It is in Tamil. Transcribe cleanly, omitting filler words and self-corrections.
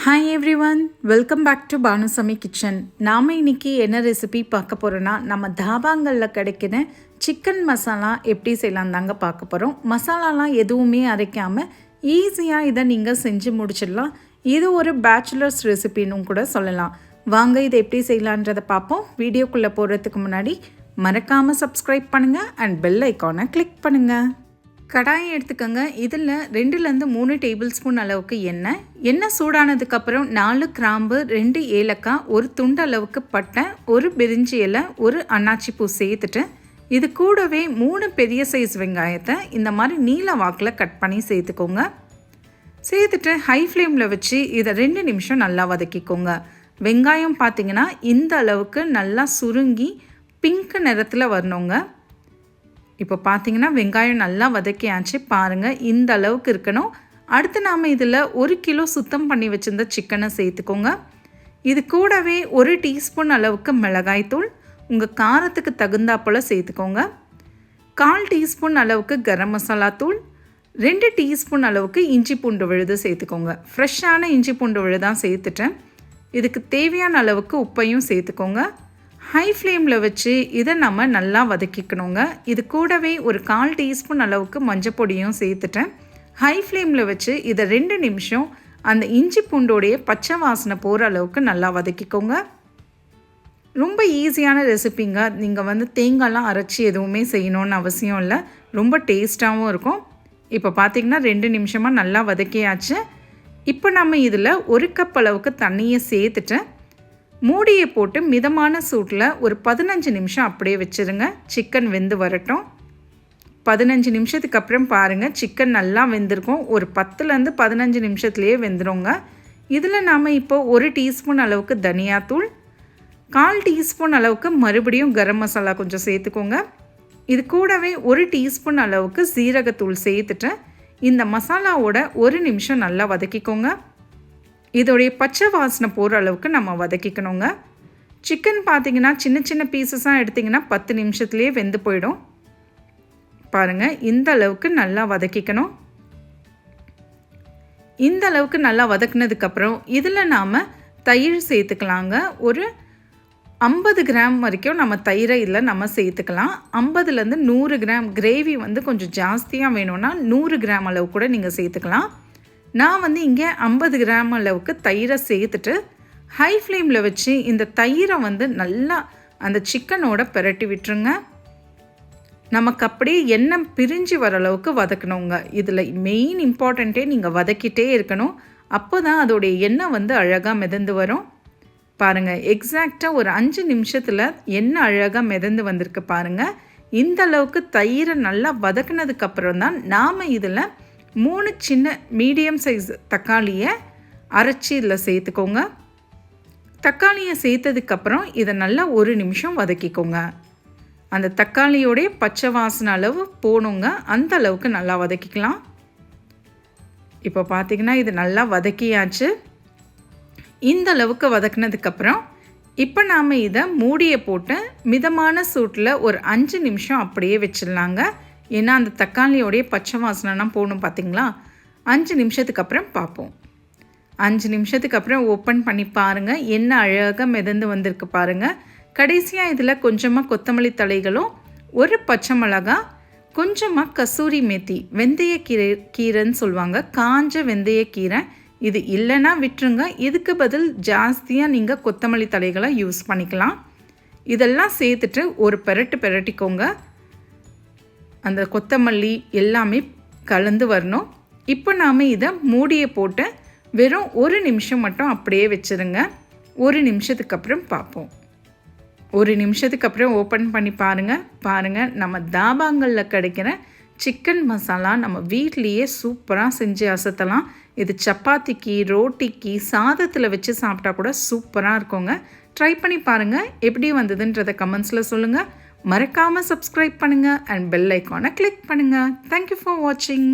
Hi everyone, welcome back to Banu kitchen. நாம இன்னைக்கு என்ன ரெசிபி பார்க்க போறோம்னா நம்ம தாபாங்கள்ல கிடைக்கிற சிக்கன் மசாலா எப்படி செய்யலாம் தாங்க பார்க்க போறோம். மசாலாலாம் எதுவுமே அரைக்காம ஈஸியா இத நீங்க செஞ்சு முடிச்சிடலாம். இது ஒரு bachelors ரெசிபின்னு கூட சொல்லலாம். வாங்க இத எப்படி செய்யலாம்ன்றத பாப்போம். வீடியோக்குள்ள போறதுக்கு முன்னாடி மறக்காம subscribe பண்ணுங்க and bell icon-ஐ click பண்ணுங்க. கடாயை எடுத்துக்கங்க. இதில் 2லேருந்து 3 டேபிள் ஸ்பூன் அளவுக்கு எண்ணெய் சூடானதுக்கப்புறம் 4 கிராம்பு, 2 ஏலக்காய், ஒரு துண்டு அளவுக்கு பட்டை, ஒரு பிரிஞ்சி இலை, ஒரு அன்னாச்சி பூ சேர்த்துட்டு இது கூடவே 3 பெரிய சைஸ் வெங்காயத்தை இந்த மாதிரி நீல வாக்கில் கட் பண்ணி சேர்த்துக்கோங்க. சேர்த்துட்டு ஹை ஃப்ளேமில் வச்சு இதை 2 நிமிஷம் நல்லா வதக்கிக்கோங்க. வெங்காயம் பார்த்திங்கன்னா இந்த அளவுக்கு நல்லா சுருங்கி பிங்க் நிறத்தில் வரணுங்க. இப்போ பார்த்தீங்கன்னா வெங்காயம் நல்லா வதக்கியாச்சு. பாருங்கள் இந்த அளவுக்கு இருக்கணும். அடுத்து நாம் இதில் 1 கிலோ சுத்தம் பண்ணி வச்சுருந்த சிக்கனை சேர்த்துக்கோங்க. இது கூடவே 1 டீஸ்பூன் அளவுக்கு மிளகாய்த்தூள் உங்கள் காரத்துக்கு தகுந்தா போல் சேர்த்துக்கோங்க. 1/4 டீஸ்பூன் அளவுக்கு கரம் மசாலா தூள், 2 டீஸ்பூன் அளவுக்கு இஞ்சி பூண்டு விழுது சேர்த்துக்கோங்க. ஃப்ரெஷ்ஷான இஞ்சி பூண்டு விழுதான் சேர்த்துட்டேன். இதுக்கு தேவையான அளவுக்கு உப்பையும் சேர்த்துக்கோங்க. ஹை ஃப்ளேமில் வச்சு இதை நம்ம நல்லா வதக்கிக்கணுங்க. இது கூடவே ஒரு 1/4 டீஸ்பூன் அளவுக்கு மஞ்சப்பொடியும் சேர்த்துட்டேன். ஹை ஃப்ளேமில் வச்சு இதை 2 நிமிஷம் அந்த இஞ்சி பூண்டோடைய பச்சை வாசனை போகிற அளவுக்கு நல்லா வதக்கிக்கோங்க. ரொம்ப ஈஸியான ரெசிபிங்க. நீங்கள் தேங்காய்லாம் அரைச்சி எதுவுமே செய்யணும்னு அவசியம் இல்லை. ரொம்ப டேஸ்ட்டாகவும் இருக்கும். இப்போ பார்த்திங்கன்னா 2 நிமிஷமாக நல்லா வதக்கியாச்சு. இப்போ நம்ம இதில் 1 கப் அளவுக்கு தண்ணியை சேர்த்துட்டு மூடியை போட்டு மிதமான சூட்டில் ஒரு 15 நிமிஷம் அப்படியே வச்சுருங்க. சிக்கன் வெந்து வரட்டும். 15 நிமிஷத்துக்கு அப்புறம் பாருங்கள் சிக்கன் நல்லா வெந்திருக்கும். ஒரு 10லேருந்து 15 நிமிஷத்துலேயே வெந்துருங்க. இதில் நாம் இப்போ 1 டீஸ்பூன் அளவுக்கு தனியாத்தூள், 1/4 டீஸ்பூன் அளவுக்கு மறுபடியும் கரம் மசாலா கொஞ்சம் சேர்த்துக்கோங்க. இது கூடவே 1 டீஸ்பூன் அளவுக்கு சீரகத்தூள் சேர்த்துட்டு இந்த மசாலாவோட 1 நிமிஷம் நல்லா வதக்கிக்கோங்க. இதோடைய பச்சை வாசனை போகிற அளவுக்கு நம்ம வதக்கிக்கணுங்க. சிக்கன் பார்த்திங்கன்னா சின்ன சின்ன பீசஸாக எடுத்திங்கன்னா 10 நிமிஷத்துலேயே வெந்து போயிடும். பாருங்கள் இந்த அளவுக்கு நல்லா வதக்கிக்கணும். இந்த அளவுக்கு நல்லா வதக்குனதுக்கப்புறம் இதில் நாம் தயிர் சேர்த்துக்கலாங்க. ஒரு 50 கிராம் வரைக்கும் நம்ம தயிரை இதில் நம்ம சேர்த்துக்கலாம். 50லேருந்து 100 கிராம் கிரேவி கொஞ்சம் ஜாஸ்தியாக வேணும்னா 100 கிராம் அளவு கூட நீங்கள் சேர்த்துக்கலாம். நான் இங்கே 50 கிராம் அளவுக்கு தயிரை சேர்த்துட்டு ஹை ஃப்ளேமில் வச்சு இந்த தயிரை நல்லா அந்த சிக்கனோட பிரட்டி விட்டுருங்க. நமக்கு அப்படியே எண்ணெய் பிரிஞ்சு வர அளவுக்கு வதக்கணுங்க. இதில் மெயின் இம்பார்ட்டண்ட்டே நீங்கள் வதக்கிட்டே இருக்கணும். அப்போ தான் அதோடைய எண்ணெய் அழகாக மிதந்து வரும். பாருங்கள் எக்ஸாக்டாக ஒரு 5 நிமிஷத்தில் எண்ணெய் அழகாக மிதந்து வந்திருக்கு பாருங்கள். இந்த அளவுக்கு தயிரை நல்லா வதக்குனதுக்கப்புறம் தான் நாம் இதில் 3 சின்ன மீடியம் சைஸ் தக்காளியை அரைச்சி இதில் சேர்த்துக்கோங்க. தக்காளியை சேர்த்ததுக்கப்புறம் இதை நல்லா 1 நிமிஷம் வதக்கிக்கோங்க. அந்த தக்காளியோடைய பச்சை வாசனை அளவு போகணுங்க. அந்த அளவுக்கு நல்லா வதக்கிக்கலாம். இப்போ பார்த்திங்கன்னா இது நல்லா வதக்கியாச்சு. இந்த அளவுக்கு வதக்கினதுக்கப்புறம் இப்போ நாம் இதை மூடியை போட்டு மிதமான சூட்டில் ஒரு 5 நிமிஷம் அப்படியே வச்சிடலாங்க. ஏன்னா அந்த தக்காளியோடைய பச்சை வாசனைலாம் போகணும் பார்த்திங்களா. 5 நிமிஷத்துக்கு அப்புறம் பார்ப்போம். 5 நிமிஷத்துக்கு அப்புறம் ஓப்பன் பண்ணி பாருங்கள். என்ன அழகாக மிதந்து வந்திருக்கு பாருங்கள். கடைசியாக இதில் கொஞ்சமாக கொத்தமல்லி தழைகளும், ஒரு பச்சை மிளகா, கொஞ்சமாக கசூரி மேத்தி, கீரைன்னு சொல்லுவாங்க, காஞ்ச வெந்தயக்கீரை. இது இல்லைன்னா விட்டுருங்க. இதுக்கு பதில் ஜாஸ்தியாக நீங்கள் கொத்தமல்லி தழைகளை யூஸ் பண்ணிக்கலாம். இதெல்லாம் சேர்த்துட்டு ஒரு பிரட்டிக்கோங்க. அந்த கொத்தமல்லி எல்லாமே கலந்து வரணும். இப்போ நாம் இதை மூடியை போட்டு வெறும் 1 நிமிஷம் மட்டும் அப்படியே வச்சுருங்க. 1 நிமிஷத்துக்கு அப்புறம் பார்ப்போம். 1 நிமிஷத்துக்கு அப்புறம் ஓப்பன் பண்ணி பாருங்கள் நம்ம தாபாங்களில் கிடைக்கிற சிக்கன் மசாலா நம்ம வீட்லேயே சூப்பராக செஞ்சு அசத்தலாம். இது சப்பாத்திக்கு, ரோட்டிக்கு, சாதத்தில் வச்சு சாப்பிட்டா கூட சூப்பராக இருக்குங்க. ட்ரை பண்ணி பாருங்கள். எப்படி வந்ததுன்றதை கமெண்ட்ஸில் சொல்லுங்கள். மறக்காமல் சப்ஸ்கிரைப் பண்ணுங்கள் அண்ட் பெல் ஐக்கானை கிளிக் பண்ணுங்கள். தேங்க்யூ ஃபார் வாட்சிங்.